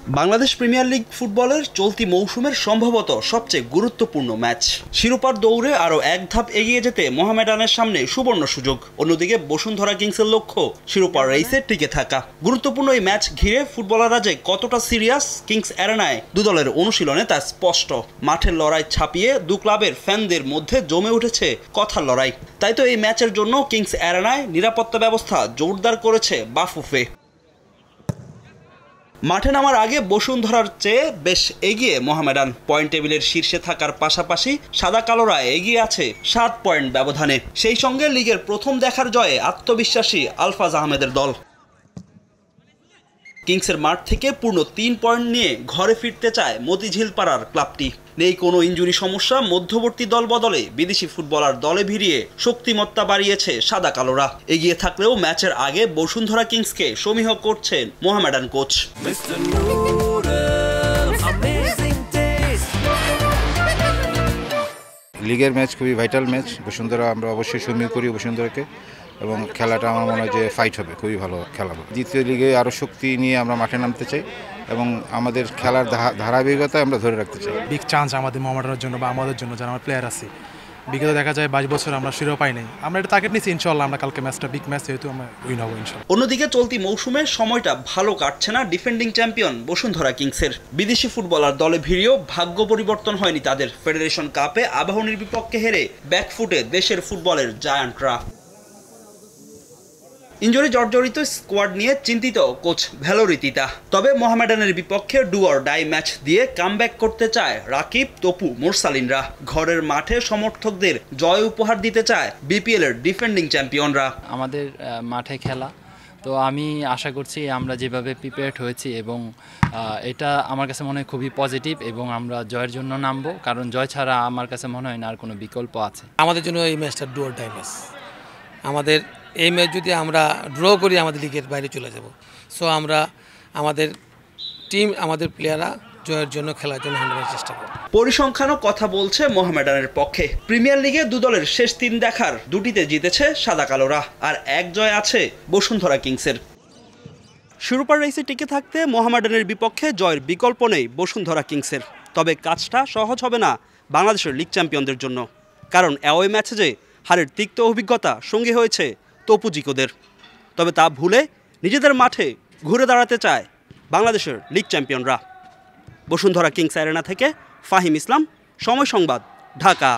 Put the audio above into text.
Bangladesh premier league ফুটবলের চলতি মৌসুমের সম্ভবত সবচেয়ে গুরুত্বপূর্ণ ম্যাচ। শিরোপার দৌড়ে আরও এক ধাপ এগিয়ে যেতে মোহামেডানের সামনে সুবর্ণ সুযোগ। অন্যদিকে বসুন্ধরা কিংসের লক্ষ্য শিরোপার রেসে টিকে থাকা। গুরুত্বপূর্ণ এই ম্যাচ ঘিরে ফুটবলাররা যে কতটা সিরিয়াস কিংস অ্যারেনায় দু দলের অনুশীলনে তা স্পষ্ট। মাঠের লড়াই ছাপিয়ে দু ক্লাবের ফ্যানদের মধ্যে জমে উঠেছে কথার লড়াই। তাই তো এই ম্যাচের জন্য কিংস অ্যারেনায় নিরাপত্তা ব্যবস্থা জোরদার করেছে বাফুফে। মাঠে নামার আগে বসুন্ধরার চেয়ে বেশ এগিয়ে মোহামেডান। পয়েন্ট টেবিলের শীর্ষে থাকার পাশাপাশি সাদা কালোরা এগিয়ে আছে 7 পয়েন্ট ব্যবধানে। সেই সঙ্গে লিগের প্রথম দেখার জয়ে আত্মবিশ্বাসী আলফাজ আহমেদের দল। কিংসের মাঠ থেকে পূর্ণ 3 পয়েন্ট নিয়ে ঘরে ফিরতে চায় মতিঝিল পাড়ার ক্লাবটি। নেই কোনো ইনজুরি সমস্যা, মধ্যবর্তী দল বদলে বিদেশি ফুটবলার দলে ভিড়িয়ে শক্তিমত্তা বাড়িয়েছে সাদা কালোরা। এগিয়ে থাকলেও ম্যাচের আগে বসুন্ধরা কিংসকে সমীহ করছেন মোহামেডান কোচ। লিগের ম্যাচ খুবই ভাইটাল ম্যাচ। বসুন্ধরা আমরা অবশ্যই সমীহ করি বসুন্ধরাকে, এবং খেলাটা আমার মনে হয় যে ফাইট হবে, খুবই ভালো খেলা হবে। দ্বিতীয় লিগে আরও শক্তি নিয়ে আমরা মাঠে নামতে চাই এবং আমাদের খেলার ধারাবাহিকতা আমরা ধরে রাখতে চাই। বিগ চান্স আমাদের মোহামেডানের জন্য বা আমাদের জন্য, যারা আমার প্লেয়ার আছে। বিগত দেখা যায় 22 বছর আমরা শিরোপা পাই নাই। আমরা এটা টার্গেট নিচ্ছি, ইনশাআল্লাহ আমরা কালকে ম্যাচটা বিগ ম্যাচ, যেহেতু আমরা উইন হবো ইনশাআল্লাহ। অন্যদিকে চলতি মৌসুমে সময়টা ভালো কাটছে না ডিফেন্ডিং চ্যাম্পিয়ন বসুন্ধরা কিংসের। বিদেশি ফুটবলার দলে ভিড়িয়েও ভাগ্য পরিবর্তন হয়নি তাদের। ফেডারেশন কাপে আবাহনীর বিপক্ষে হেরে ব্যাকফুটে দেশের ফুটবলের জায়ান্টরা। ইনজুরি জর্জরিত স্কোয়াড নিয়ে চিন্তিত কোচ ভ্যালোরিতিতা। তবে মোহামেডানের বিপক্ষে ডু অর ডাই ম্যাচ দিয়ে কামব্যাক করতে চায় রাকিব, তপু, মোরসালিনরা। ঘরের মাঠে সমর্থকদের জয় উপহার দিতে চায় বিপিএল এর ডিফেন্ডিং চ্যাম্পিয়নরা। আমাদের মাঠে খেলা, তো আমি আশা করছি আমরা যেভাবে প্রিপেয়ার্ড হয়েছি এবং এটা আমার কাছে মনে হয় খুবই পজিটিভ, এবং আমরা জয়ের জন্য নামবো, কারণ জয় ছাড়া আমার কাছে মনে হয় না আর কোনো বিকল্প আছে। আমাদের জন্য এই ম্যাচটা ডু অর ডাই ম্যাচ। আমাদের এই ম্যাচ যদি আমরা ড্র করি আমাদের লিগের বাইরে চলে যাব। সো আমরা আমাদের টিম, আমাদের প্লেয়াররা জয়ের জন্য, খেলার জন্য 100% চেষ্টা করব। পরিসংখ্যানও কথা বলছে মোহামেডানের পক্ষে। প্রিমিয়ার লিগে দু দলের শেষ 3 দেখার দুটিতে জিতেছে সাদা কালোরা, আর এক জয় আছে বসুন্ধরা কিংসের। শিরোপার রেসে টিকে থাকতে মোহামেডানের বিপক্ষে জয়ের বিকল্প নেই বসুন্ধরা কিংসের। তবে কাজটা সহজ হবে না বাংলাদেশের লিগ চ্যাম্পিয়নদের জন্য, কারণ অ্যাওয়ে ম্যাচে যে হারের তিক্ত অভিজ্ঞতা সঙ্গী হয়েছে তপুজিকোদের। তবে তা ভুলে নিজেদের মাঠে ঘুরে দাঁড়াতে চায় বাংলাদেশের লিগ চ্যাম্পিয়নরা। বসুন্ধরা কিংস অ্যারেনা থেকে ফাহিম ইসলাম, সময় সংবাদ, ঢাকা।